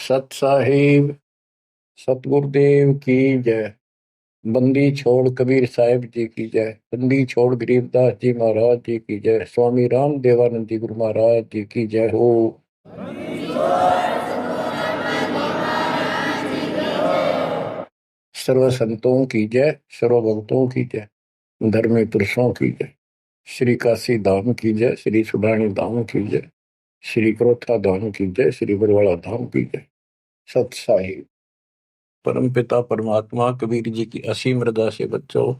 सत साहिब सतगुरुदेव की जय। बंदी छोड़ कबीर साहिब जी की जय। बंदी छोड़ गरीबदास जी महाराज जी की जय। स्वामी राम देवानंद जी गुरु महाराज जी की जय हो। सर्व संतों की जय, सर्व भक्तों की जय, धर्मी पुरुषों की जय। श्री काशी धाम की जय, श्री सुडानी धाम की जय, श्री क्रोथा धाम की जय, श्री बरवाड़ा धाम की जय। सत साहिब परम पिता परमात्मा कबीर जी की असीम रजा से बच्चों,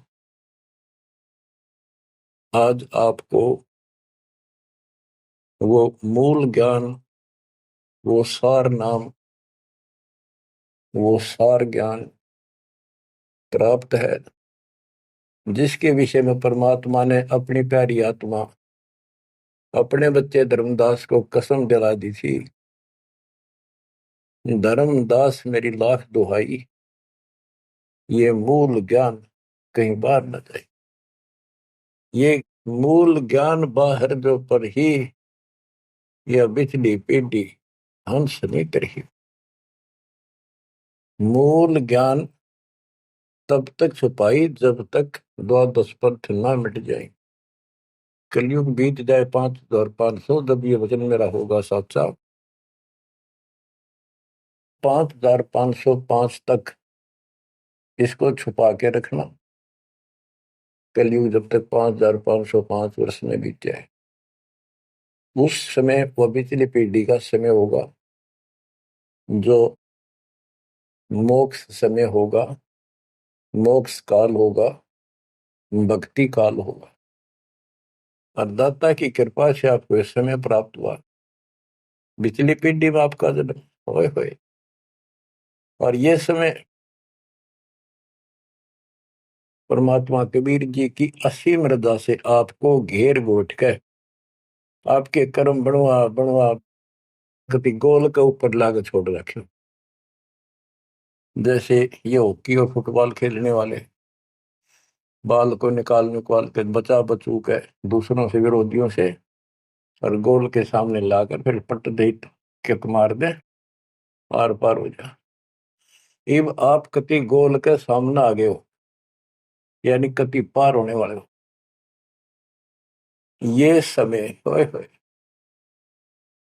आज आपको वो मूल ज्ञान, वो सार नाम, वो सार ज्ञान प्राप्त है, जिसके विषय में परमात्मा ने अपनी प्यारी आत्मा अपने बच्चे धर्मदास को कसम दिला दी थी। धर्मदास मेरी लाख दुहाई, ये मूल ज्ञान कहीं बाहर न जाए। ये मूल ज्ञान बाहर जो पर ही यह बिजली पीढ़ी हंस नहीं करी। मूल ज्ञान तब तक छुपाई जब तक द्वादश पंथ ना मिट जाए। कलयुग बीत जाए 5500, जब ये वचन मेरा होगा साचा। 5505 तक इसको छुपा के रखना। कलयुग जब तक 5505 वर्ष में बीत जाए, उस समय वह पिछली पीढ़ी का समय होगा, जो मोक्ष समय होगा, मोक्ष काल होगा, भक्ति काल होगा। और दाता की कृपा से आपको इस समय प्राप्त हुआ। पिछली पीढ़ी में आपका जन्म होए होए, और ये समय परमात्मा कबीर जी की असीम रजा से आपको घेर घोट कर आपके कर्म बनवा बनवा कभी गोल के ऊपर लाग छोड़ रखे। जैसे ये हॉकी और फुटबॉल खेलने वाले बाल को निकाल निकाल के बचा बचू के दूसरों से, विरोधियों से, और गोल के सामने लाकर फिर पट दे किक मार दे, आर पार हो जा। इब आप कति गोल के सामने आ गए हो, यानी कति पार होने वाले हो। ये समय होए होए,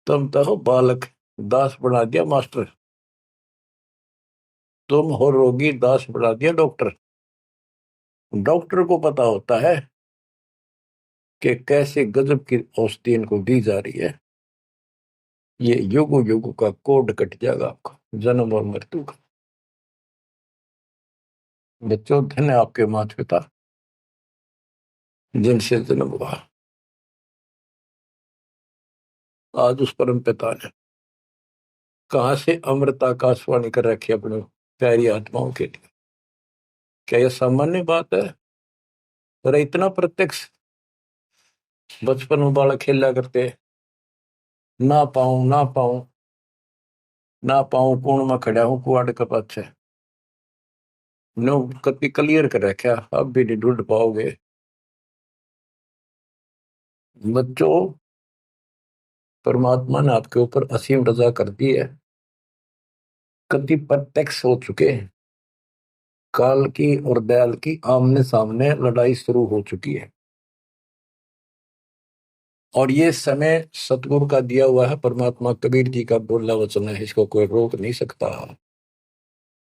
तुम तो हो बालक, दास बना दिया मास्टर। तुम हो रोगी, दास बना दिया डॉक्टर। डॉक्टर को पता होता है कि कैसे गजब की औषधि इनको दी जा रही है। ये युगो युगो का कोड कट जाएगा आपका, जन्म और मृत्यु का। बच्चों, धन्य आपके माता पिता जिनसे जन्म हुआ। आज उस परम पिता ने कहां से अमृत आकाशवाणी कर रखी अपने प्यारी आत्माओं के लिए। क्या यह सामान्य बात है? अरे इतना प्रत्यक्ष बचपन में बालक खेला करते, ना पाऊं ना पाऊं ना पाऊं, कौन में खड़ा हूं कुआड़ के पाछे। नो कति क्लियर कर रखा, अब भी नहीं ढूंढ पाओगे। बच्चों, परमात्मा ने आपके ऊपर असीम रजा कर दी है। कति प्रत्यक्ष हो चुके हैं। काल की और दयाल की आमने सामने लड़ाई शुरू हो चुकी है, और ये समय सतगुरु का दिया हुआ है। परमात्मा कबीर जी का बोला वचन है, इसको कोई रोक नहीं सकता।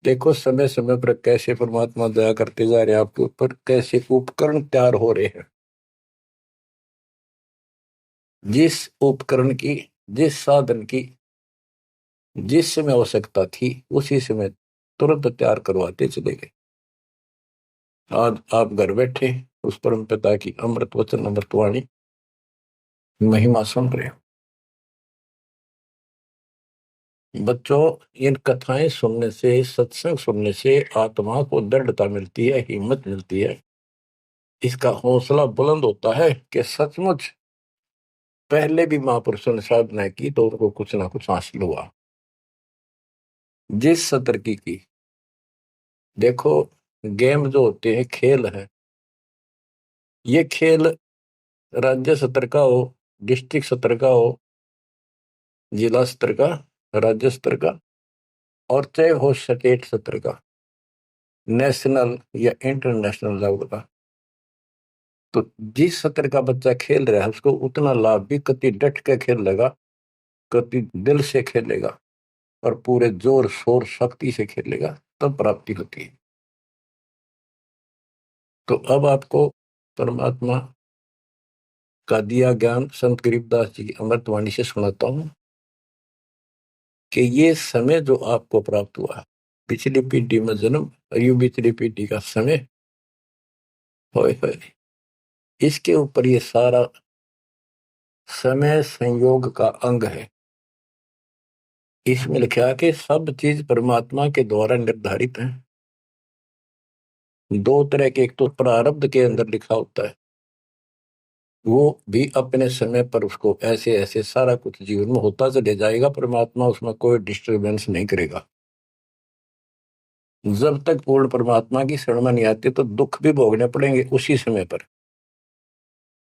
देखो समय समय पर कैसे परमात्मा दया करते जा रहे हैं आपके ऊपर, कैसे उपकरण तैयार हो रहे हैं। जिस उपकरण की, जिस साधन की जिस समय आवश्यकता थी, उसी समय तुरंत तैयार करवाते चले गए। आज आप घर बैठे उस परम पिता की अमृत वचन, अमृतवाणी महिमा सुन रहे हो। बच्चों, इन कथाएं सुनने से, सत्संग सुनने से आत्मा को दृढ़ता मिलती है, हिम्मत मिलती है। इसका हौसला बुलंद होता है कि सचमुच पहले भी महापुरुषों ने साधना की तो उनको कुछ ना कुछ हासिल हुआ। जिस सत्र की देखो, गेम जो होते हैं, खेल है, ये खेल राज्य स्तर का हो, डिस्ट्रिक्ट स्तर का हो, जिला स्तर का, राज्य स्तर का, और चाहे हो स्टेट सत्र का, नेशनल या इंटरनेशनल लेवल का, तो जिस सत्र का बच्चा खेल रहा है उसको उतना लाभ भी कति डट के खेलेगा, कति दिल से खेलेगा और पूरे जोर शोर शक्ति से खेलेगा, तब प्राप्ति होती है। तो अब आपको परमात्मा का दिया ज्ञान संत गरीबदास जी की अमृतवाणी से सुनाता हूं कि ये समय जो आपको प्राप्त हुआ, पिछली पीढ़ी में जन्म, अयु पिछली पीढ़ी का समय, होए होए, इसके ऊपर ये सारा समय संयोग का अंग है। इसमें लिखा कि सब चीज परमात्मा के द्वारा निर्धारित है। दो तरह के, एक तो प्रारब्ध के अंदर लिखा होता है, वो भी अपने समय पर उसको ऐसे ऐसे सारा कुछ जीवन में होता चले जाएगा, परमात्मा उसमें कोई डिस्टरबेंस नहीं करेगा। जब तक पूर्ण परमात्मा की शरण में नहीं आते तो दुख भी भोगने पड़ेंगे उसी समय पर,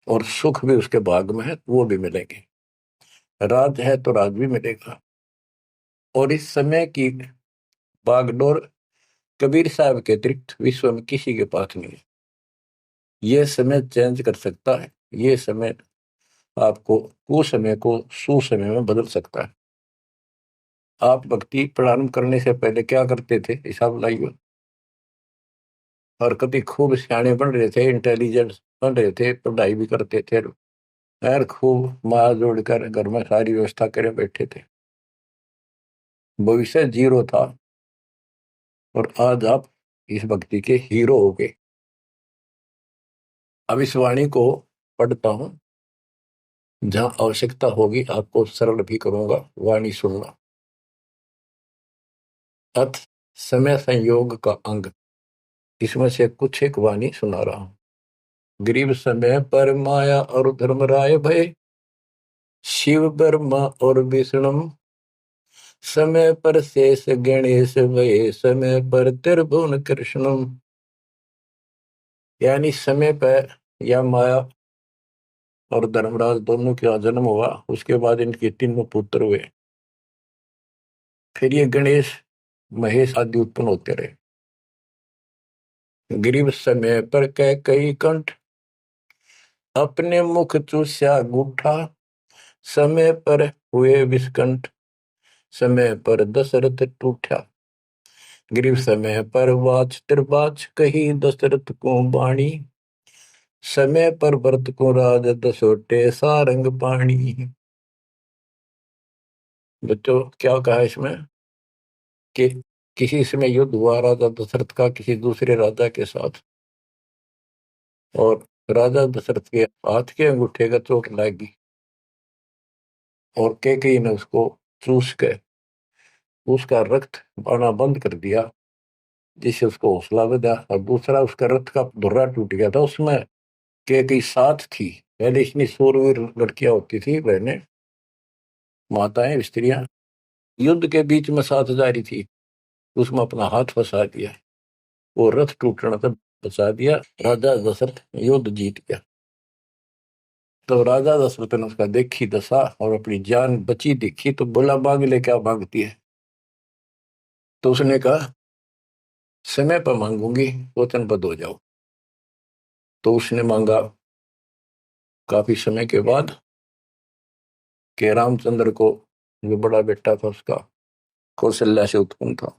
और सुख भी उसके भाग में है वो भी मिलेंगे। राज है तो राज भी मिलेगा। और इस समय की बागडोर कबीर साहब के अतिरिक्त विश्व में किसी के पास नहीं है। ये समय चेंज कर सकता है, ये समय आपको कुसमय को सुसमय में बदल सकता है। आप भक्ति प्रारंभ करने से पहले क्या करते थे, हिसाब लाइए। और कभी खूब सियाने बन रहे थे, इंटेलिजेंट बन रहे थे, पढ़ाई भी करते थे, यार खूब माँ जोड़कर घर में सारी व्यवस्था करे बैठे थे, भविष्य जीरो था। और आज आप इस भक्ति के हीरो हो गए। अब इस वाणी को पढ़ता हूं, जहां आवश्यकता होगी आपको सरल भी करूंगा, वाणी सुनना। अर्थ समय संयोग का अंग, इसमें से कुछ एक वाणी सुना रहा हूं। गरीब समय पर माया और धर्मराय भय, शिव ब्रह्मा और विष्णु, समय पर शेष गणेश भय, समय पर त्रिभुवन कृष्णम। यानी समय पर या माया और धर्मराज दोनों का जन्म हुआ, उसके बाद इनके तीनों पुत्र हुए, फिर ये गणेश महेश आदि उत्पन्न होते रहे। गरीब समय पर कह कई कंठ, अपने मुख चूस्या गूठा, समय पर हुए विस्कंठ, समय पर दशरथ टूठा। गरीब समय पर वाच त्रिबाच कही दशरथ को बाणी, समय पर भरत को राज दसोटे सारंग पाणी। बच्चों क्या कहा इसमें कि किसी समय युद्ध हुआ राजा दशरथ का किसी दूसरे राजा के साथ, और राजा दशरथ के हाथ के अंगूठे का चोट लगी और कैकेयी ने उसको चूस के उसका रक्त आना बंद कर दिया, जिससे उसको हौसला बढ़ा। और दूसरा उसका रथ का धुर्रा टूट गया था, उसमें कैकेयी साथ थी। पहले इतनी शूरवीर लड़कियां होती थी, बहनें, माताएं, स्त्रियां, युद्ध के बीच में साथ जा रही थी, उसमें अपना हाथ फंसा दिया, वो रथ टूटने से बचा दिया, राजा दशरथ युद्ध जीत गया। तो राजा दशरथ ने उसका देखी दशा और अपनी जान बची देखी, तो बोला मांग ले, क्या मांगती है। तो उसने कहा समय पर मांगूंगी, वचनबद्ध हो जाओ। तो उसने मांगा काफी समय के बाद कि रामचंद्र को, जो बड़ा बेटा था उसका, कौशल्या से उत्पन्न था,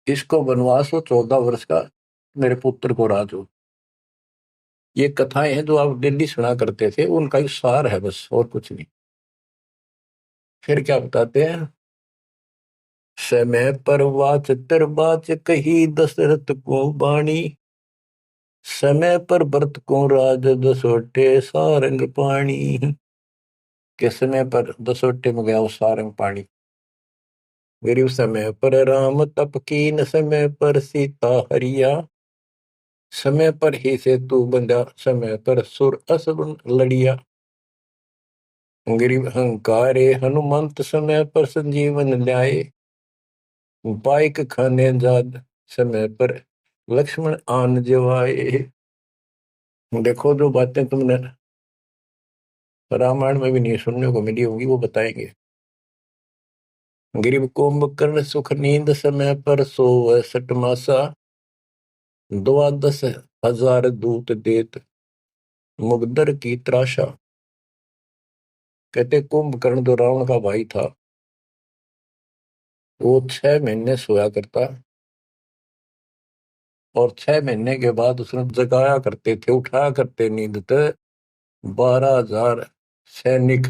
इसको वनवास हो 14 वर्ष का, मेरे पुत्र को राज हो। ये कथाएं हैं जो आप दिल्ली सुना करते थे, उनका ही सार है बस, और कुछ नहीं। फिर क्या बताते हैं, समय पर वाच बाच कही दशरथ को बाणी, समय पर भरत को राज दसोटे सारंग पाणी। के समय पर दसोटे में गया वो सारंग पाणी। गरीब समय पर राम तप कीन, समय पर सीता हरिया, समय पर ही से तू बंधा, समय पर सुर असुर लड़िया। गरीब हंकारे हनुमंत, समय पर संजीवन ल्याए, बाइक खाने जाद, समय पर लक्ष्मण आन जवाए। देखो जो बातें तुमने रामायण में भी नहीं सुनने को मिली होंगी, वो बताएंगे। गिरिव कुंभकर्ण सुख नींद समय पर सोवै सठ मासा, द्वादश हजार दूत देत मुगदर की त्रासा। कहते कुंभकर्ण जो रावण का भाई था, वो 6 महीने सोया करता, और 6 महीने के बाद उसने जगाया करते थे, उठाया करते नींद से 12,000 सैनिक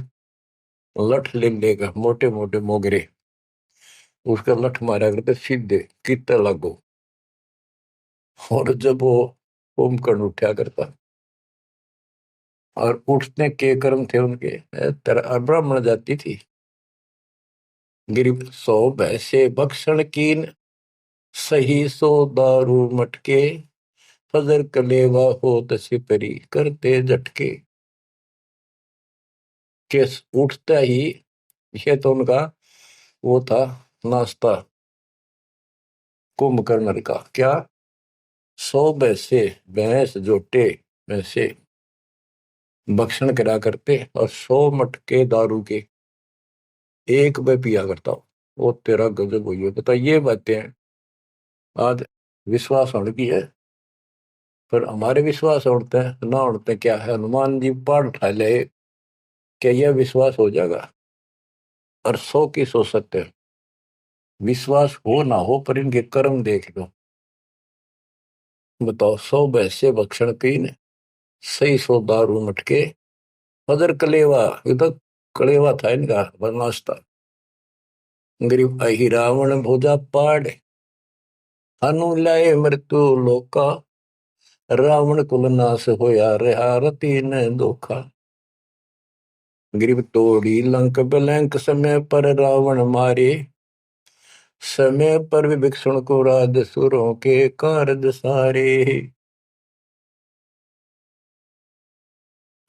लठ ले लेकर, मोटे मोटे मोगरे, उसका लठ मारा करते सीधे कितने लागो। और जब वो कुंभकर्ण उठा करता, और उठने के कर्म थे उनके, तरह ब्राह्मण जाति थी। गिरिव सौ भैसे भक्षण कीन, सही सो दारू मटके, फजर कलेवा होत सिपरी करते झटके। के उठता ही, ये तो उनका वो था नाश्ता कुंभकर्ण का। क्या? 100 भैंसे, भैंस जोटे भैंसे भक्षण करा करते, और 100 मटके दारू के एक में पिया करता हूँ। वो तेरा गजब हुई है। बता, ये बातें आज विश्वास होने की है, पर हमारे विश्वास उड़ते हैं ना उड़ते क्या है। हनुमान जी पाठ उठा ले, क्या यह विश्वास हो जाएगा? और 100 की सो सकते हैं, विश्वास हो ना हो, पर इनके कर्म देख लो। बताओ, 100 भैंसे भक्षण कीन, सही सो दारू मटके, मदर कलेवा, ये तो कलेवा था इनका नाश्ता। गरीब अहि रावण भोजा पाड़, हनु लाए मृत्यु लोका, रावण कुल नाश होया रहा रति न धोखा। गरीब तोड़ी लंक बलंक, समय पर रावण मारे, समय पर विभीषण को राज सुरों के कारज सारे।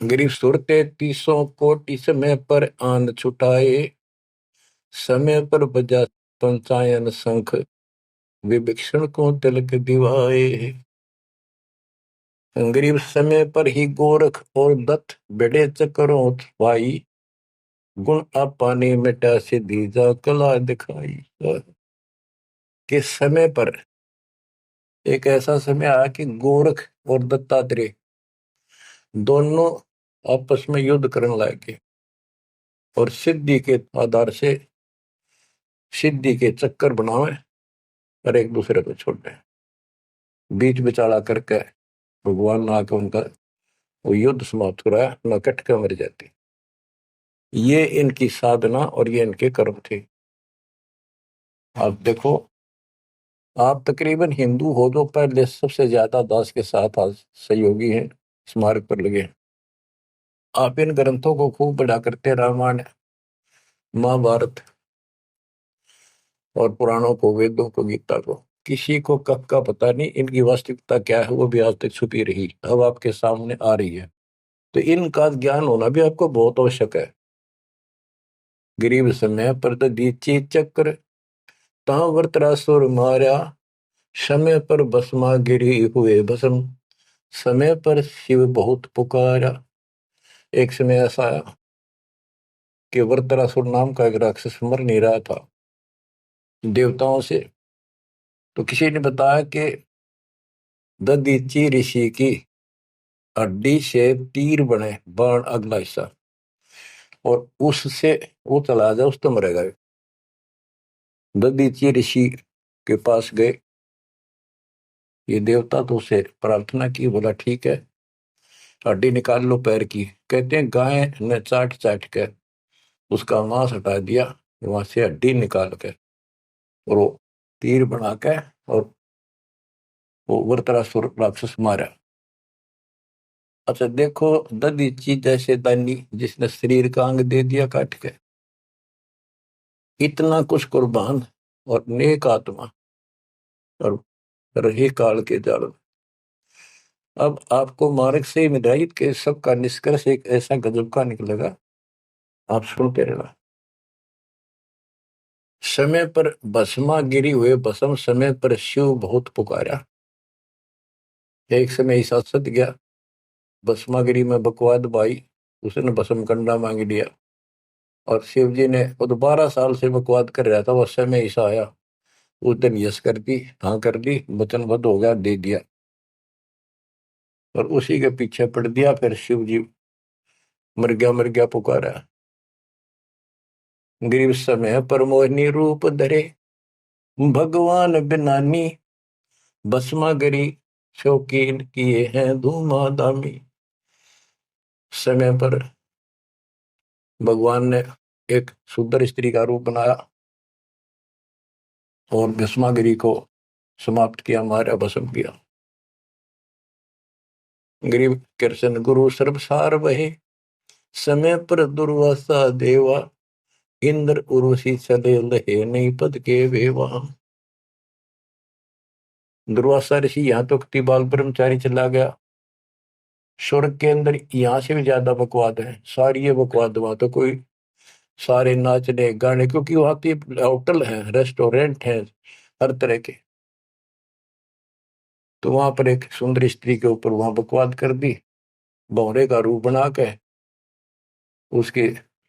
गरीब सुरते 30 कोटि, समय पर आंद छुटाए, समय पर बजा पंचायन शंख, विभीषण को तिलक दिवाए। गरीब समय पर ही गोरख और दत्त बड़े चक्रों भाई, गुण आपाने मिटा से दीजा कला दिखाई। कि समय पर एक ऐसा समय आया कि गोरख और दत्तात्रेय दोनों आपस में युद्ध करने लगे, और सिद्धि के आधार से सिद्धि के चक्कर बनावे, और एक दूसरे को छोड़े। बीच बिचाला करके भगवान ने आके उनका वो युद्ध समाप्त कराया, न कट के मर जाते। ये इनकी साधना और ये इनके कर्म थे। आप देखो, आप तकरीबन हिंदू हो जो पहले सबसे ज्यादा दास के साथ आज सहयोगी हैं, स्मारक पर लगे हैं। आप इन ग्रंथों को खूब पढ़ा करते, रामायण, महाभारत और पुराणों को, वेदों को, गीता को। किसी को कब का पता नहीं, इनकी वास्तविकता क्या है वो भी आज तक छुपी रही, अब आपके सामने आ रही है। तो इनका ज्ञान होना भी आपको बहुत आवश्यक है। गरीब समय पर दीची चक्र, ता वृत्रासुर मारा, समय पर भस्मा गिरी हुए भस्म, समय पर शिव बहुत पुकारा। एक समय ऐसा आया कि वृत्रासुर नाम का एक राक्षस मर नहीं रहा था देवताओं से। तो किसी ने बताया कि ददीची ऋषि की हड्डी से तीर बने, बाण अगला हिस्सा, और उससे वो चला जाए, उस तो मरेगा। ददीची ऋषि के पास गए, ये देवता तो उसे प्रार्थना की, बोला ठीक है हड्डी निकाल लो पैर की। कहते हैं गाय ने चाट चाट के उसका मांस हटा दिया, वहां से हड्डी निकाल के, और वो तीर बना के, और वो वृत्रासुर राक्षस मारा। अच्छा देखो, ददीची जैसे दानी जिसने शरीर का अंग दे दिया काट के, इतना कुछ कुर्बान, और नेक आत्मा, और रही काल के जाल। अब आपको मार्ग से हिदायत के सबका निष्कर्ष एक ऐसा गजब का निकलेगा, आप सुनते रहना। समय पर भस्मा गिरी हुए भस्म, समय पर शिव बहुत पुकारा। एक समय ऐसा सत गया, भस्मागिरी में बकवाद भाई, उसने भस्म कंडा मांग लिया। और शिव जी ने वो तो 12 साल से बकवाद कर रहा था, वो समय ऐसा आया उस दिन यस कर दी, हाँ कर दी, वचनबद्ध हो गया, दे दिया। और उसी के पीछे पड़ दिया, फिर शिव जी मर गया पुकारा। गरीब समय पर मोहिनी रूप धरे, भगवान बिनानी, भस्मा गरी शौकीन किए हैं धूमाधामी। समय पर भगवान ने एक सुंदर स्त्री का रूप बनाया और भस्मागिरी को समाप्त किया, मारा, भस्म किया। गरीब कृष्ण गुरु सर्वसार वहे, समय पर दुर्वासा देवा, इंद्र उर्वशी चले लहे, नहीं पद के वेवा। दुर्वासा ऋषि यहाँ तो बाल ब्रह्मचारी चला गया, स्वर्ग के अंदर यहाँ से भी ज्यादा बकवाद है, सारी ये बकवाद। वहां तो कोई सारे नाचने गाने, क्योंकि वहां पे होटल है, रेस्टोरेंट है, हर तरह के। तो वहां पर एक सुंदर स्त्री के ऊपर वहां बकवाद कर दी, भौरे का रूप बना के उसके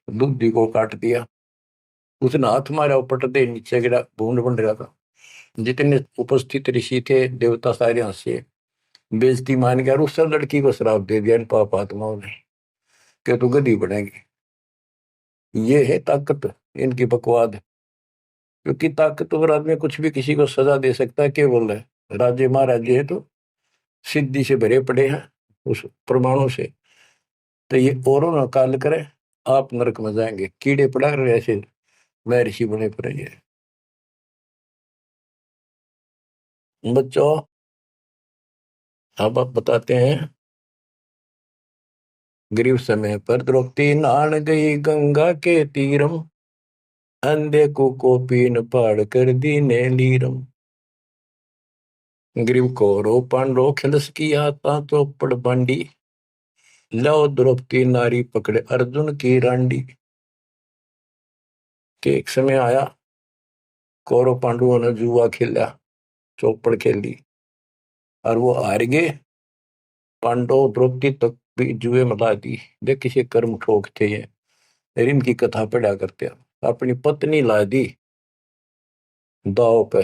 दूधी को काट दिया। उसने हाथ मारा, पट दे नीचे गिरा, भूड बन रहा था। जितने उपस्थित ऋषि थे, देवता, सारे हंसे, बेइज्जती मान गया, और उस लड़की को श्राप दे दिया इन पाप आत्माओं ने कि तू गधी बनेगी। ये है ताकत इनकी बकवाद। क्योंकि ताकतवर आदमी कुछ भी किसी को सजा दे सकता है, केवल है राजे महाराजे है तो सिद्धि से भरे पड़े हैं उस प्रमाणों से। तो ये औरों ना काल करे, आप नरक में जाएंगे, कीड़े पड़ा रहे ऐसे महर्षि बने पड़े। ये बच्चों, अब आप बताते हैं। गरीब समय पर द्रौपदी नहान गई गंगा के तीरम, अंधे को पीन पाड़ कर दीने लीरम। ग्रीव कौरव पांडव खिलस किया ता चौपड़ बांडी, लो द्रौपदी नारी पकड़े अर्जुन की रांडी। के एक समय आया, कौरव पांडवों ने जुआ खेला, चौपड़ खेली, और वो हार गए। पांडव द्रौपदी तक भी जुए में ला दी। देख किसी कर्म ठोक थे ये, इनकी कथा पढ़ा करते हैं। अपनी पत्नी ला दी दाव पे।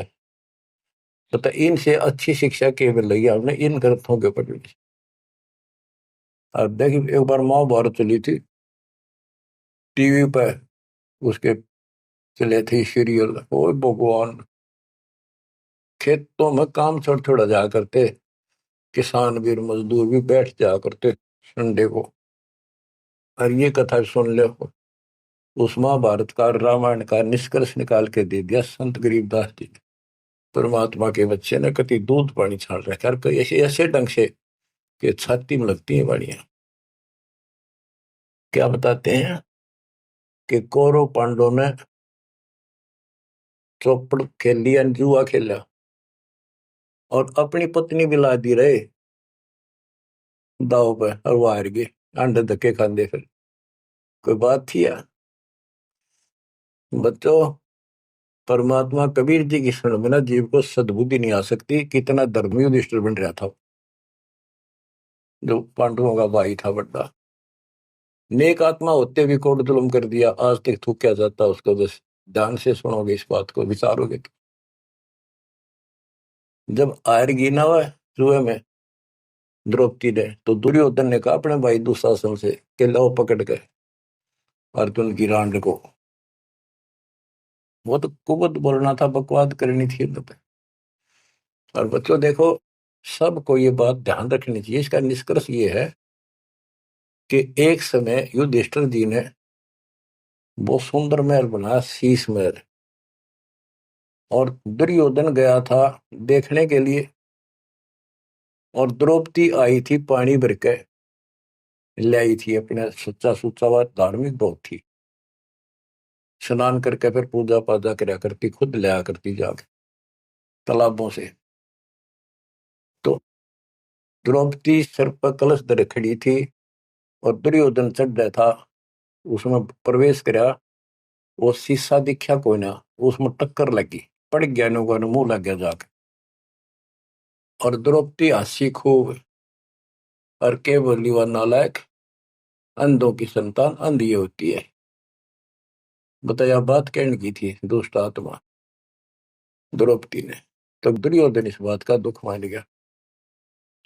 पता इनसे अच्छी शिक्षा के मिल रही है हमने इन ग्रंथों के पढ़ने से। अब देखिए, एक बार महाभारत चली थी टीवी पे, उसके चले थे सीरियल। ओ भगवान, खेतों में काम छोड़ छोड़ा जा करते, किसान भी मजदूर भी बैठ जा करते संडे को, और ये कथा सुन ले। उस महाभारत का, रामायण का निष्कर्ष निकाल के दे दिया संत गरीबदास जी ने। परमात्मा के बच्चे ने कति दूध पानी छाल रखा, और ऐसे ऐसे ढंग से कि छाती में लगती है बाड़ियां। क्या बताते हैं कि कौरव पांडवों ने चौपड़ खेल लिया, जुआ खेला, और अपनी पत्नी भी ला दी रहे दाव पे, और वो हार गए। अंडे धक्के खाते फिर, कोई बात थी यार। बच्चों, परमात्मा कबीर जी की शरण में ना जीव को सद्बुद्धि नहीं आ सकती। कितना धर्मी युधिष्ठिर बन रहा था, जो पांडवों का भाई था बड़ा। नेक आत्मा होते भी कोट जुल्म कर दिया, आज तक थूका जाता उसको। बस ध्यान से सुनोगे, इस बात को विचारोगे तो। जब आयरगी ना हुआ जुए में द्रौपदी ने, तो दुर्योधन ने कहा अपने भाई दुशासन से कि लो पकड़ के अर्जुन की रांड को। वो तो कुबत बोलना था, बकवाद करनी थी तो। और बच्चों देखो, सबको ये बात ध्यान रखनी चाहिए। इसका निष्कर्ष ये है कि एक समय युधिष्ठिर जी ने बहुत सुंदर महल बनाया, शीश महल। और दुर्योधन गया था देखने के लिए, और द्रौपदी आई थी पानी भर के ले आई थी, अपने सच्चा सुच्चा हुआ, धार्मिक बहुत थी। स्नान करके फिर पूजा पाजा कराया करती, खुद लिया करती जाके तालाबों से। तो द्रौपदी सिर पर कलश धरे खड़ी थी, और दुर्योधन चढ़ रहा था, उसमें प्रवेश कराया। वो शीशा दिखा कोई ना, उसमें टक्कर लगी, पड़ गया, नुका मुंह लग गया जाके। और द्रौपदी हंसी खूब, और के बोली, वह नालायक, अंधों की संतान अंधी होती है। बताया बात कहने की थी दुष्ट आत्मा द्रौपदी ने। तो दुर्योधन इस बात का दुख मान गया।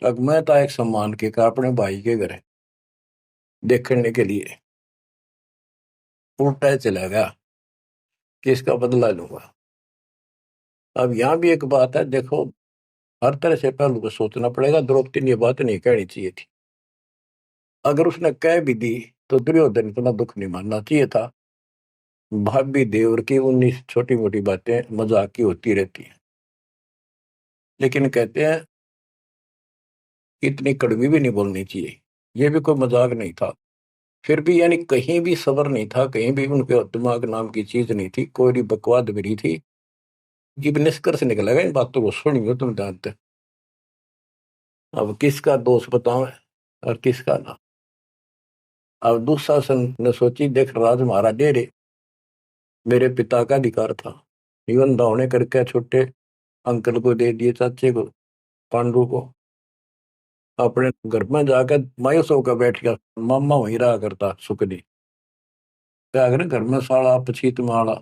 अब मैं था एक सम्मान के का अपने भाई के घर देखने के लिए उल्टा चला गया कि इसका बदला लूंगा। अब यहाँ भी एक बात है, देखो हर तरह से पहलू को सोचना पड़ेगा। द्रौपदी ने ये बात नहीं कहनी चाहिए थी। अगर उसने कह भी दी तो दुर्योधन इतना दुख नहीं मानना चाहिए था। भाभी देवर की 19 छोटी मोटी बातें मजाक की होती रहती हैं, लेकिन कहते हैं इतनी कड़वी भी नहीं बोलनी चाहिए। ये भी कोई मजाक नहीं था। फिर भी यानी कहीं भी सब्र नहीं था, कहीं भी उनके दिमाग नाम की चीज नहीं थी, कोई बकवाद भी थी। ये भी निष्कर्ष निकलेगा इन बातों को सुनियो तुम जानते। अब किसका दोष बताओ और किसका ना। अब दुशासन ने सोची, देख राज महाराज दे रे, मेरे पिता का अधिकार था। जीवन दावने करके छोटे अंकल को दे दिए, चाचे को, पांडु को। अपने घर में जाकर मायूस होकर बैठ गया। मामा वहीं रहा करता सुखनी। क्या करे घर में साड़ा पछीत माड़ा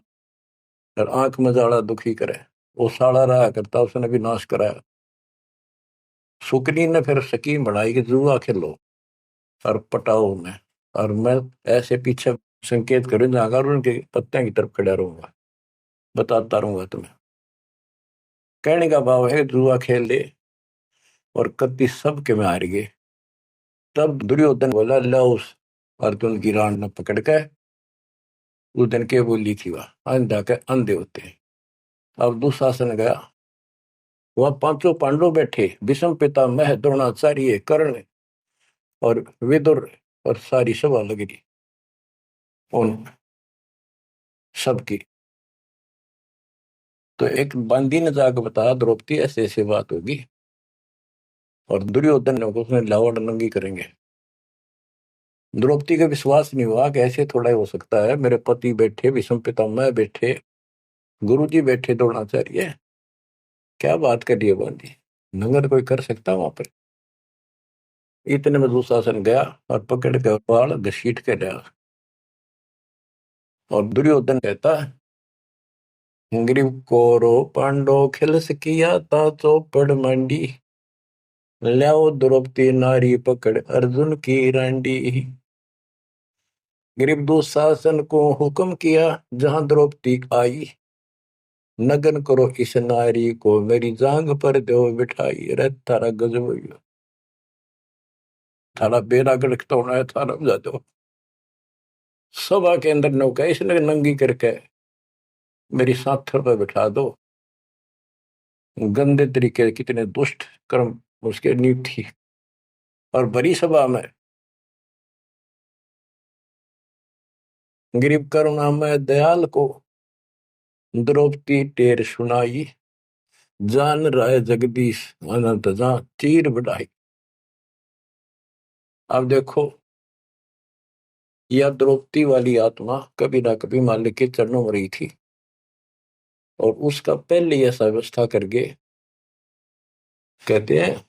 और आंख में जाड़ा दुखी करे। वो साड़ा रहा करता, उसने भी नाश कराया। सुकनी ने फिर स्कीम बढ़ाई कि जुआ खेलो और पटाओ उन्हें, और मैं ऐसे पीछे संकेत करूँ जाकर उनके पत्ते की तरफ खड़ा रहूंगा, बताता रहूंगा तुम्हें। कहने का भाव है जुआ खेल ले और कति सबके में हार गए। तब दुर्योधन बोला, लो उस अर्जुन की रान न पकड़ के। उस दिन के बोली थी वह अंधा के अंधे होते हैं। अब दुशासन गया, वह पांचों पांडव बैठे, भीष्म पितामह द्रोणाचार्य कर्ण और विदुर, और सारी सभा लग रही उन सबकी। तो एक बंदी ने जाकर बताया द्रौपदी ऐसे ऐसी बात होगी, और दुर्योधन ने उसने लावड़ नंगी करेंगे। द्रौपदी का विश्वास नहीं हुआ कि ऐसे थोड़ा ही हो सकता है। मेरे पति बैठे, भीष्म पितामह बैठे, गुरुजी बैठे, द्रोणाचार्य, क्या बात कर रही है बंदी, नंगर कोई कर सकता वहां पर। इतने में दुशासन गया और पकड़ के बाल घसीट के गया। और दुर्योधन कहता है, ग्रीव कोरो पांडो खिलस किया ता चौपड़ मंडी, ल्याओ द्रौपदी नारी पकड़ अर्जुन की रांडी। ग्रीव दुशासन को हुक्म किया, जहां द्रौपदी आई, नगन करो इस नारी को, मेरी जांग पर दो बिठाई। अरे थारा गजब हो गया, थारा बेड़ा गड़क तो होना है, थारा बजा दो। सभा के अंदर नौका इसने नंगी करके मेरी साथर पर बिठा दो। गंदे तरीके, कितने दुष्ट कर्म उसके नींव थी। और बड़ी सभा में गरीब करुणामय दयाल को द्रौपदी टेर सुनाई, जान राय जगदीश अनंत जा चीर बढ़ाई। अब देखो, यह द्रौपदी वाली आत्मा कभी ना कभी मालिक के चरणों में रही थी, और उसका पहले ही ऐसा व्यवस्था करके कहते हैं,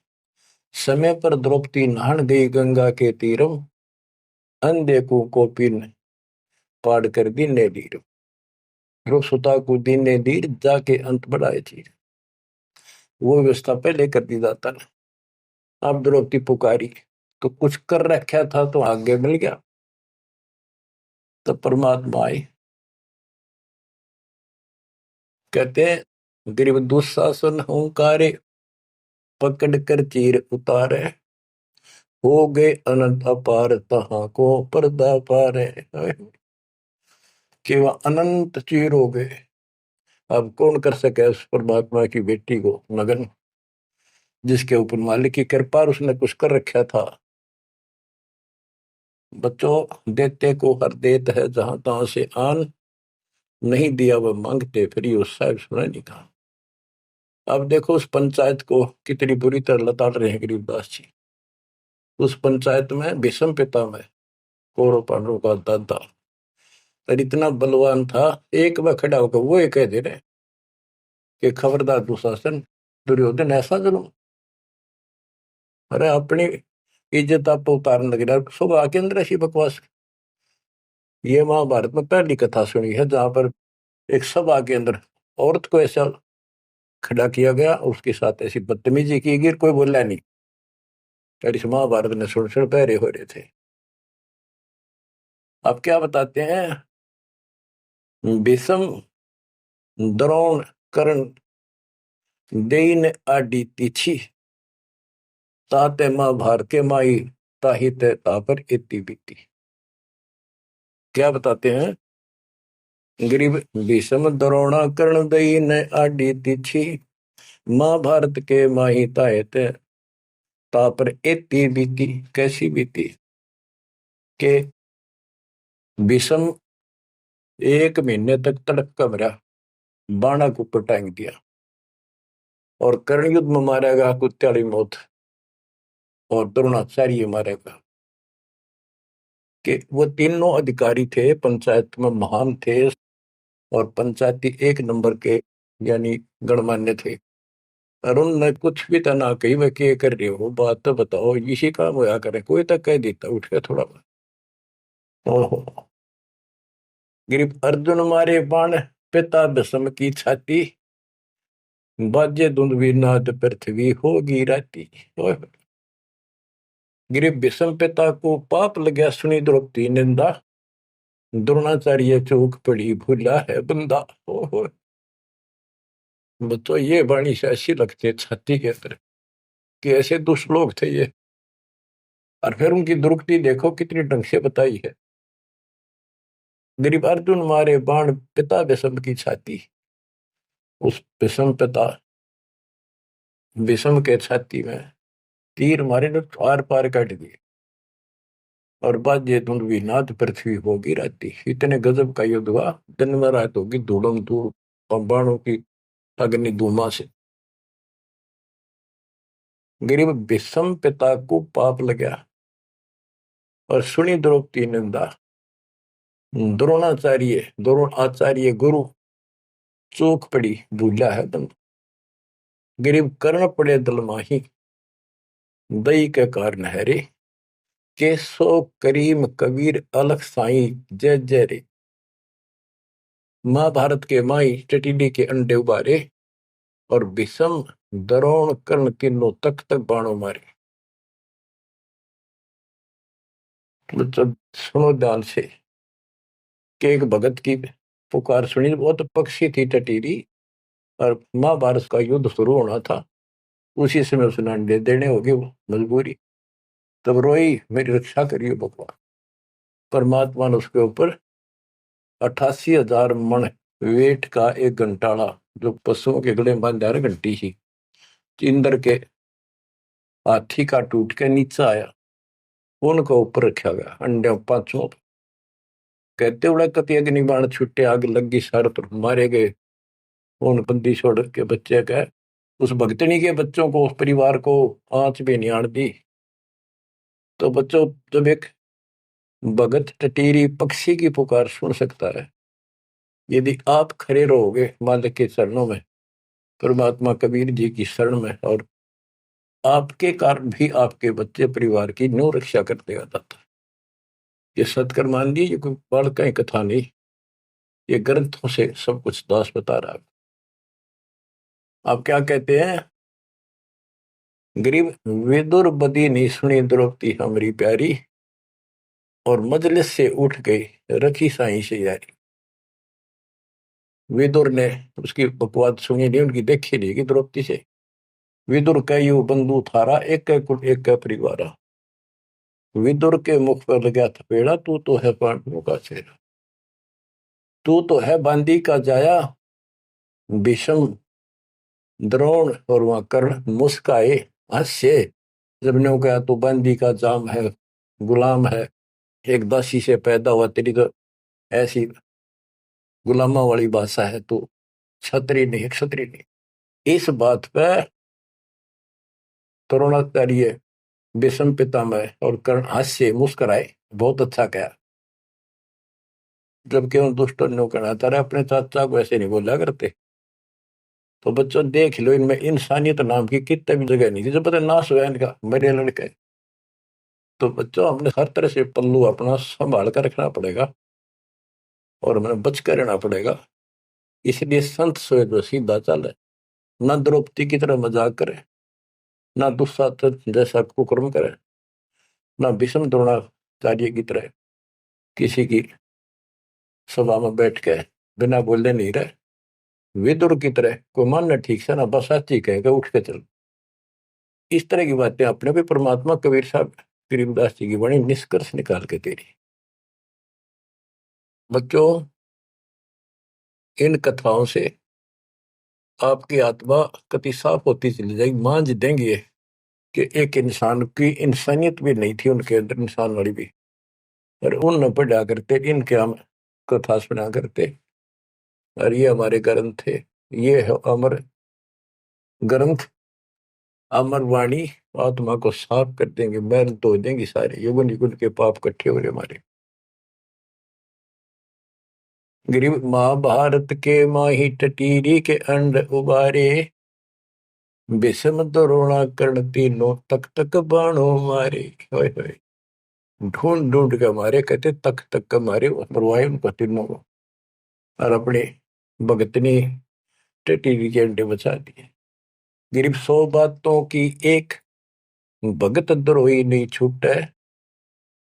समय पर द्रौपदी नहान गई गंगा के तीरम, अंधे को कोपिन पाड़ कर दीने दीर, सुता को दीने दीर, जाके अंत बढ़ाए चीर। वो व्यवस्था पहले कर दी जाता ना। अब द्रौपदी पुकारी तो कुछ कर रखा था तो आगे मिल गया। तो परमात्मा आए, कहते हैं गरीब दुशासन हुंकारे, पकड़ कर चीर उतारे, हो गए अनंत अपार तहां को पर्दा पारे। कि वह अनंत चीर हो गए। अब कौन कर सके उस परमात्मा की बेटी को नगन, जिसके ऊपर मालिक की कृपा और उसने कुछ कर रखा था। बच्चों देते को हर देत है, जहां तहां से आन, नहीं दिया वह मांगते फिर उस साहब सुना नहीं कहा। अब देखो उस पंचायत को कितनी बुरी तरह लताड़ रहे हैं गरीबदास जी। उस पंचायत में भीष्म पितामह कौरव पांडवों का दादा और इतना बलवान था, एक बार खड़ा होकर वो ये कह दे रहे कि खबरदार दुशासन, दुर्योधन ऐसा जुल्म। अरे अपनी इज्जत आप उतारने लगे, सुबह के अंदर ऐसी बकवास। ये महाभारत में पहली कथा सुनी है जहां पर एक सभा के अंदर औरत को ऐसा खड़ा किया गया, उसके साथ ऐसी बदतमीजी की गई, कोई बोला नहीं। फिर इस महाभारत ने सुन सुन पहरे हो रहे थे। अब क्या बताते हैं, भीष्म द्रोण कर्ण देइन आदि तिथि ताते महाभारत के माई ताहित तापर इति बीती। क्या बताते हैं, गरीब भीष्म द्रोण कर्ण देइन आदि तिथि महाभारत के माही ताहित तापर इति बीती। कैसी बीती के भीष्म 1 महीने तक तड़क मरा, बाणा को ऊपर टांग दिया, और कर्ण युद्ध में मारेगा कुत्याली मौत, और द्रोणाचार्य मारेगा। कि वो तीनों अधिकारी थे, पंचायत में महान थे, और पंचायती 1 नंबर के यानी गणमान्य थे। और उनने कुछ भी तो ना कही, वह क्या कर रहे हो, बात तो बताओ, इसी काम होया करे, कोई तक कह देता उठ के थोड़ा। ओहो, गिरिप अर्जुन मारे बाण पिता भीष्म की छाती, बाजे धुंध नाद पृथ्वी होगी राती। गिरिप भीष्म पिता को पाप लगा, सुनी द्रौपदी निंदा, द्रोणाचार्य चौक पड़ी भूला है बंदा। ओहो, तो ये वाणी से ऐसी लगती है छाती के अंदर कि ऐसे दुष्ट लोग थे ये। और फिर उनकी दुर्गति देखो कितनी ढंग से बताई है। गरीब अर्जुन मारे बाण पिता भीष्म की छाती, उस भीष्म पिता भीष्म के छाती में तीर मारे ने आर पार काट दिए, और बाजे धुंधवी नाद पृथ्वी होगी राती। इतने गजब का युद्ध हुआ, दिन में रात होगी धूलम धूल, बाणों की अग्नि धूमा से। गरीब भीष्म पिता को पाप लगा, और सुनी द्रौपदी निंदा, द्रोण आचार्य गुरु चूक पड़ी भूला है दम। गरीब कर्ण पड़े दल माही, दई के कारण है रे, केसो करीम कबीर अलख साई जय जय रे। महाभारत के माई टिटिडी के अंडे उबारे, और भीष्म द्रोण कर्ण तीनों तक तक बाणों मारे। तो सुनो ध्यान से कि एक भगत की पुकार सुनी, बहुत पक्षी थी टटीरी, और महाभारत का युद्ध शुरू होना था, उसी समय उसने अंडे देने होगी वो मजबूरी। तब रोई, मेरी रक्षा करिए भगवान। परमात्मा ने उसके ऊपर 88,000 मन वेट का एक घंटाड़ा, जो पशुओं के गले में बांधा घंटी ही, इंद्र के हाथी का टूट के नीचे आया, उनको ऊपर रखा गया अंडे पांचों। कहते उड़ा कति अग्नि बाण छुट्टे, आग लगी सारे तरफ मारे गए। उन बंदी छोड़ के बच्चे का, उस भगतनी के बच्चों को, उस परिवार को आंच भी नहीं आन दी। तो बच्चों, जब एक भगत टटीरी पक्षी की पुकार सुन सकता है, यदि आप खड़े रहोगे मालिक के चरणों में, परमात्मा कबीर जी की शरण में, और आपके कारण भी आपके बच्चे परिवार की न्यू रक्षा करते आता था। ये सत्कर्मान दी, ये कोई बाल का ही कथा नहीं, ये ग्रंथों से सब कुछ दास बता रहा है। आप क्या कहते हैं, गरीब विदुर बदी नहीं सुनी द्रौपदी हमारी प्यारी, और मजलिस से उठ गई रखी साई से यारी। विदुर ने उसकी बकवाद सुनी नहीं, उनकी देखी नहीं कि द्रौपदी से। विदुर का यू बंधु थारा, एक कुल एक का परिवार। विदुर के मुख पर लगा थपेड़ा, तू तो है पांडवों का चेहरा, तू तो है बांदी का जाया। भीष्म द्रोण और वहां कर्ण मुस्काए हास्य, जब ने कहा तू बांदी का जाम है, गुलाम है, एक दासी से पैदा हुआ, तेरी तो ऐसी गुलामा वाली भाषा है, तो क्षत्रिय नहीं, क्षत्रिय नहीं। इस बात पर द्रोणाचार्य भीष्म पितामह और कर्ण हास्य मुस्कुराए, बहुत अच्छा कहा। जबकि उन दुष्टों ने कहना था, अपने चाचा को ऐसे नहीं बोला करते। तो बच्चों देख लो, इनमें इंसानियत नाम की कितने भी जगह नहीं थी, जब पता नाश हुआ इनका, मेरे लड़के। तो बच्चों, हमने हर तरह से पल्लू अपना संभाल कर रखना पड़ेगा। और हमें बच कर रहना पड़ेगा। इसलिए संत सोए तो सीधा चले, ना द्रौपदी की तरह मजाक करे, ना दुस्साहस जैसा कुकर्म करे, ना भीष्म द्रोणाचार्य की तरह किसी की सभा में बैठ के बिना बोले नहीं रहे। विदुर की तरह कोई मानना ठीक से ना बस साची कहेगा उठ के चल। इस तरह की बातें अपने भी परमात्मा कबीर साहब गरीबदास जी की बड़ी निष्कर्ष निकाल के दे रही। बच्चों, इन कथाओं से आपकी आत्मा कति साफ होती चली जाएगी। मान देंगे कि एक इंसान की इंसानियत भी नहीं थी उनके अंदर, इंसान वाली भी, और उन न पढ़ा करते, इनके हम कथा सुना करते। और ये हमारे ग्रंथ थे, ये है अमर ग्रंथ, अमर वाणी आत्मा को साफ कर देंगे, मैल धो देंगे सारे युगन युगन के पाप इकट्ठे हो रहे हमारे। गरीब महाभारत के माही टटीरी के अंड उबारे, विषम द्रोणा कर्ण तीनों तक तक बाणों मारे। होय होय, ढूंढ ढूंढ के मारे, कहते तक तक मारे, मरवाए उनको तीनों को, और अपने भगतनी टटीरी के अंडे बचा दिए। गरीब 100 बातों की एक, भगत द्रोही नहीं छूटे,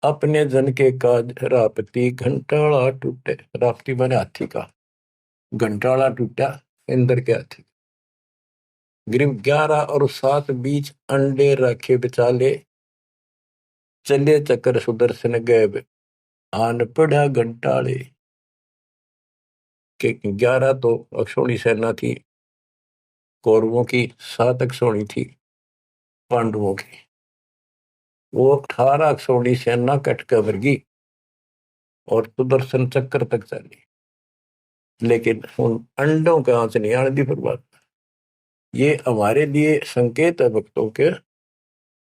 अपने जन के काज रापती घंटाला टूटे। रापती बने हाथी का, घंटाला टूटा इंद्र के हाथी। गरीब 11 और 7 बीच अंडे रखे बिचाले, चले चक्कर सुदर्शन गए आन पड़ा घंटाले। के 11 तो अक्षौणी सेना थी कौरवों की, 7 अक्षौणी थी पांडवों की। वो 18 अक्षौणी सेना कट कर वर्गी और सुदर्शन चक्कर तक चली, लेकिन उन अंडों का आंच नहीं आने दी फिर बात। ये हमारे लिए संकेत है भक्तों के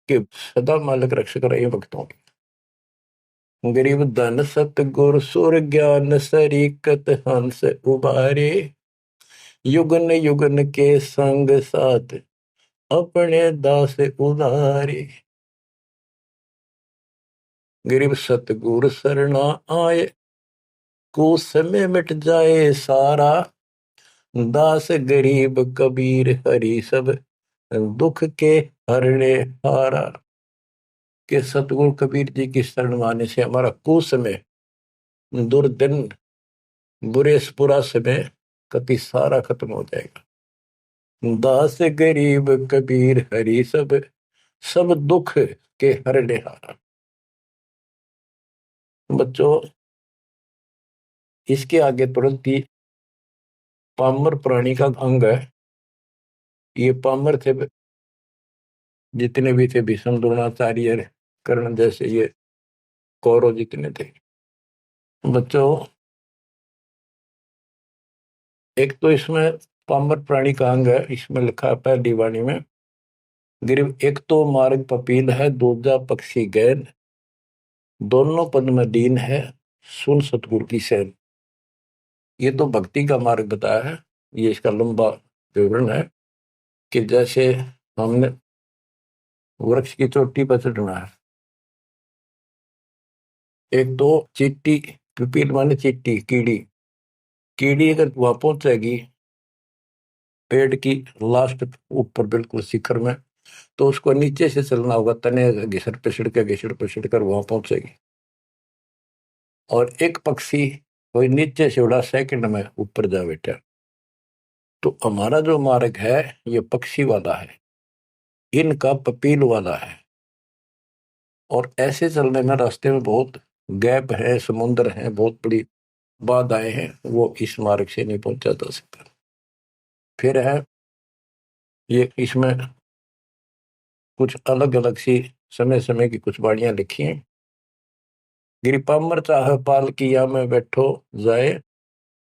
कि सदा मालिक रक्षक रहे भक्तों के। गरीब धन सतगुर सुर ज्ञान सरीकत हंस उबारे, युगन युगन के संग साथ अपने दास उदारे। गरीब सतगुर सरना आए, को समय मिट जाए सारा, दास गरीब कबीर हरि सब दुख के हरने हारा। के सतगुरु कबीर जी की शरण माने से हमारा कुछ समय, दुर्दिन, बुरा समय कति सारा खत्म हो जाएगा। दास गरीब कबीर हरि सब सब दुख के हरने हारा। बच्चों, इसके आगे तुरंत ही पामर प्राणी का अंग है। ये पामर थे जितने भी थे, भीष्म द्रोणाचार्य कर्ण जैसे ये कौरव जितने थे। बच्चों, एक तो इसमें पामर प्राणी का अंग है, इसमें लिखा है पहली वाणी में, गरीब एक तो मार्ग पपील है, दूजा पक्षी गैन, दोनों पद में दीन है, सुन सतगुरु की सैन। ये तो भक्ति का मार्ग बताया है। ये इसका लंबा विवरण है कि जैसे हमने वृक्ष की चोटी पर चढ़ना है, एक तो चीटी, पिपील माने चीटी, कीड़ी, कीड़ी अगर वहां पहुंचेगी पेड़ की लास्ट ऊपर बिल्कुल शिखर में, तो उसको नीचे से चलना होगा, तने घिसड़ पिसड़ कर वहां पहुंचेगी। और एक पक्षी कोई नीचे से उड़ा सेकंड में ऊपर जा बैठा। तो हमारा जो मार्ग है ये पक्षी वाला है, इनका पपील वाला है। और ऐसे चलने में रास्ते में बहुत गैप है, समुद्र है, बहुत बड़ी बाधाएं हैं, वो इस मार्ग से नहीं पहुंचा जा सकता। फिर है ये, इसमें कुछ अलग अलग सी समय समय की कुछ वाणियां लिखी हैं। गिरिपामर चाह पाल किया में बैठो जाए,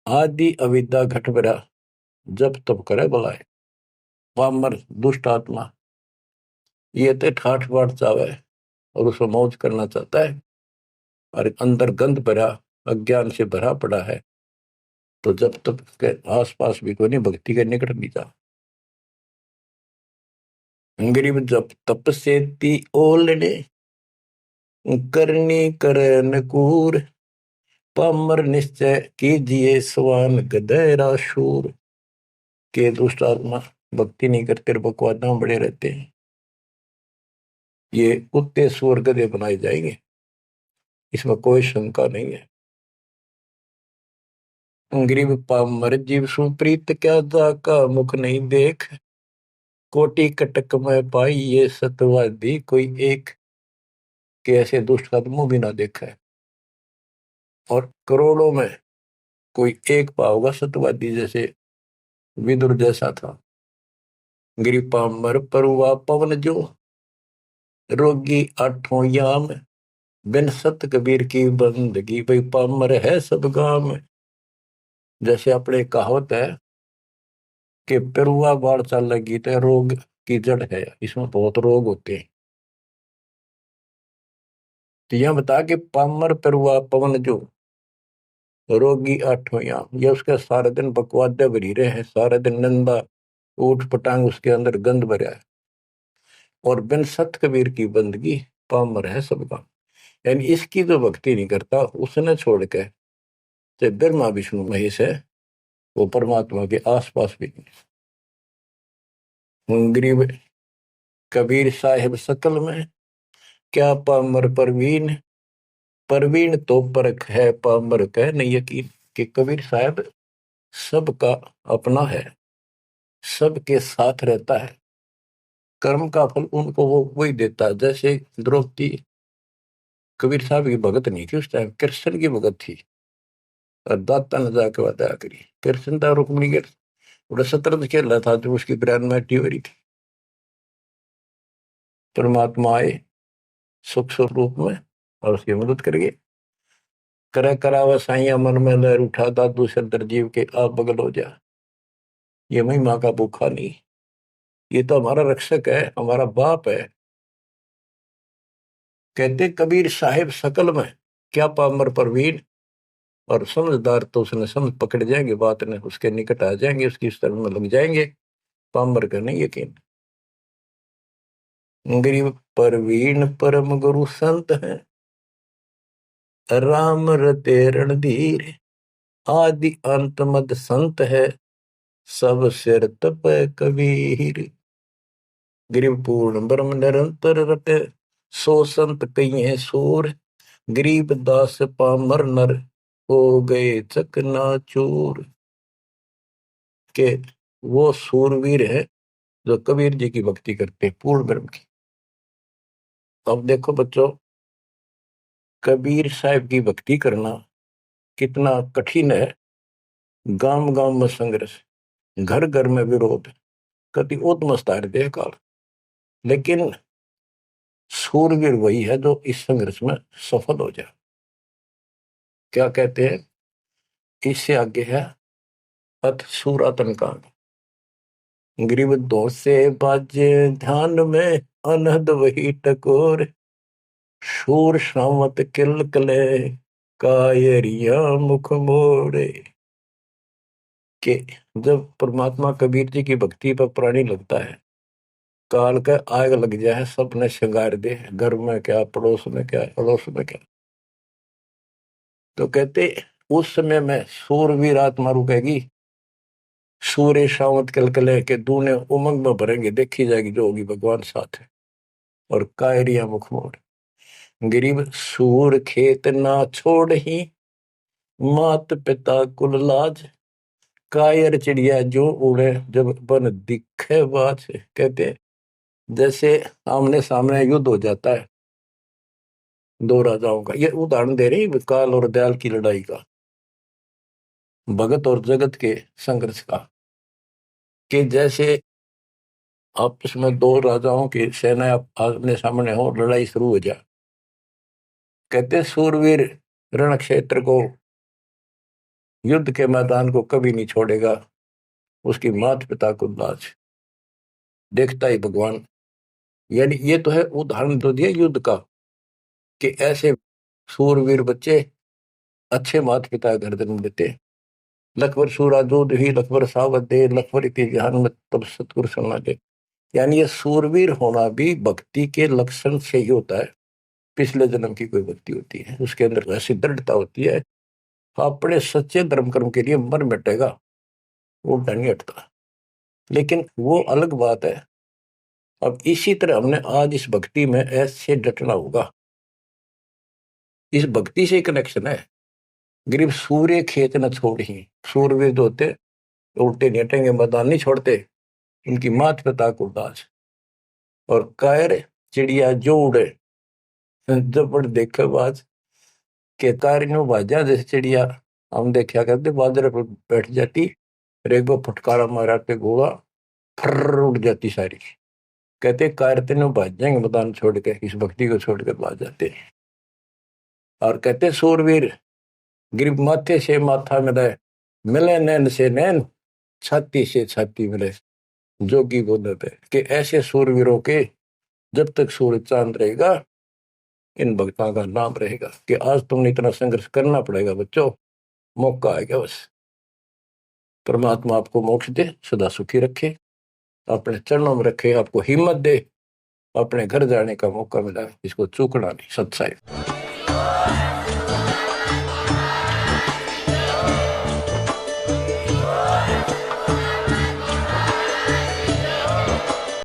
आदि अविद्या घट भरा जब तब करे बुलाए। पामर दुष्ट आत्मा ये तो ठाठ बाट चावे और उसको मौज करना चाहता है, और अंदर गंध भरा अज्ञान से भरा पड़ा है, तो जब तक के आस पास भी कोई नहीं, भक्ति के निकट नहीं जा। गरीब जब तप से ती ओलने, करनी कर नकूर, पामर निश्चय कीजिए स्वान गधेरा शूर। के दुष्ट आत्मा भक्ति नहीं करते और बकवाद में बड़े रहते हैं, ये कुत्ते सुअर गधे बनाए जाएंगे, इसमें कोई शंका नहीं है। गरीब पामर जीव सुप्रीत क्या जाका मुख नहीं देख। कोटि कटक में पाई ये सतवादी कोई एक। के ऐसे दुष्ट का तो मुंह भी ना देखा है, और करोड़ों में कोई एक पाओगा सतवादी जैसे विदुर जैसा था। गरीब पामर परुआ पवन जो रोगी आठों याम। बिन सत कबीर की बंदगी भाई पामर है सब गाम। जैसे अपने कहावत है कि पेरुआ बाढ़ चल लगी तो रोग की जड़ है, इसमें बहुत रोग होते हैं। तो यह बता कि पामर पेरुआ पवन जो रोगी आठों याम, ये उसके सारे दिन बकवादे भरी रहे हैं, सारे दिन नंदा ऊट पटांग उसके अंदर गंद भरा है। और बिन सत कबीर की बंदगी पामर है सबका, यानी इसकी जो भक्ति नहीं करता उसने छोड़ के चाहे ब्रह्मा विष्णु महेश है, वो परमात्मा के आसपास भी नहीं। गरीब कबीर साहिब सकल में क्या पामर परवीन। परवीन तो परख है पामर कह नहीं यकीन। कि कबीर साहब सबका अपना है, सबके साथ रहता है, कर्म का फल उनको वो वही देता है। जैसे द्रौपदी कबीर साहब की भगत नहीं थी, उस टाइम कृष्ण की भगत थी, और दाता ने जाके बताया करी कृष्ण था रुक्मिणी के बड़ा शतरंज खेल रहा था जो उसकी ब्रेन में हो रही थी। परमात्मा आए सुख स्वरूप में और उसकी मदद करिए। करे करावा साइया मन में लहर उठा दादू सदर जीव के आप बगल हो जा। ये महिमा का भूखा नहीं, ये तो हमारा रक्षक है, हमारा बाप है। कहते कबीर साहिब सकल में क्या पामर परवीन। और समझदार तो उसने समझ पकड़ जाएंगे, बात ने उसके निकट आ जाएंगे, उसकी शरण में लग जाएंगे। पामर का नहीं यकीन। गरीब परवीन परम गुरु संत है, राम रते रणधीर। आदि अंत मद संत है, सब सिर तप कबीर। गरीब पूर्ण ब्रह्म निरंतर रटे, सो संत कहिए सूर। गरीब दास पामर नर, हो गए चकनाचूर। के वो सूरवीर है जो कबीर जी की भक्ति करते हैं पूर्ण ब्रह्म की। अब देखो बच्चों, कबीर साहब की भक्ति करना कितना कठिन है। गांव गांव में संघर्ष, घर घर में विरोध, कति उत्मस्तार दे काल। लेकिन सूरवीर वही है जो इस संघर्ष में सफल हो जाए। क्या कहते हैं, इससे आगे है अथ सूरातन कांड। ग्रीव दो से बाजे ध्यान में, अनहद वही टकोर। शूर शामत किल कले, कायरिया मुख मोड़े। कि जब परमात्मा कबीर जी की भक्ति पर प्राणी लगता है, काल का आग लग जाए, सबने श्रृंगार दे, घर में क्या पड़ोस में क्या अड़ोस में क्या। तो कहते उस समय में सूरवीर आत्मा रुकेगी, सूर्य शावत कलकले के दूने उमंग में भरेंगे, देखी जाएगी जो होगी भगवान साथ है। और कायरिया मुख मोड़। गरीब सूर खेत ना छोड़ ही, मात पिता कुल लाज। कायर चिड़िया जो उड़े, जब बन दिखे बाज। कहते जैसे आमने सामने युद्ध हो जाता है दो राजाओं का, ये उदाहरण दे रही काल और दयाल की लड़ाई का, भगत और जगत के संघर्ष का। कि जैसे आपस में दो राजाओं की सेना आमने सामने हो, लड़ाई शुरू हो जाए। कहते सूरवीर रण क्षेत्र को, युद्ध के मैदान को कभी नहीं छोड़ेगा, उसकी माता पिता को लाज देखता ही भगवान। यानी ये तो है उदाहरण तो दिया युद्ध का, कि ऐसे सूरवीर बच्चे अच्छे माता पिता घर जन्म देते। लखबर सूरा दूध ही लखबर सावत दे, लखबर इति जहान में तब सतगुरु सुना दे। यानी ये सूरवीर होना भी भक्ति के लक्षण से ही होता है। पिछले जन्म की कोई भक्ति होती है, उसके अंदर ऐसी दृढ़ता होती है अपने सच्चे धर्म कर्म के लिए मर मिटेगा, वो नहीं हटता। लेकिन वो अलग बात है। अब इसी तरह हमने आज इस भक्ति में ऐसे डटना होगा। इस भक्ति से कनेक्शन है। गरीब सूर्य खेत न छोड़ ही, सूर्यवीर होते उल्टे नेटेंगे मैदान नहीं छोड़ते, उनकी मात पिता को दास। और कायर चिड़िया जो उड़े, जब बड़ देखे बाज के कायर नो बाजा जैसे चिड़िया हम देखा करते, बाजरे पर बैठ जाती, एक बार फटकारा मारा के गोला फर्र उड़ जाती सारी। कहते कायर तेनों भाज जाएंगे मैदान छोड़ के, इस भक्ति को छोड़ के भाज जाते। और कहते सूरवीर गिर माथे से माथा मिले, मिले नैन से नैन, छाती से छाती मिले। जोगी बोलते कि ऐसे सूरवीरों के जब तक सूरज चांद रहेगा, इन भक्तों का नाम रहेगा। कि आज तुमने इतना संघर्ष करना पड़ेगा बच्चों, मौका आएगा बस। परमात्मा आपको मोक्ष दे, सदा सुखी रखे, अपने चरणों में रखे, आपको हिम्मत दे, अपने घर जाने का मौका मिला, इसको चूकना नहीं। सत्साई।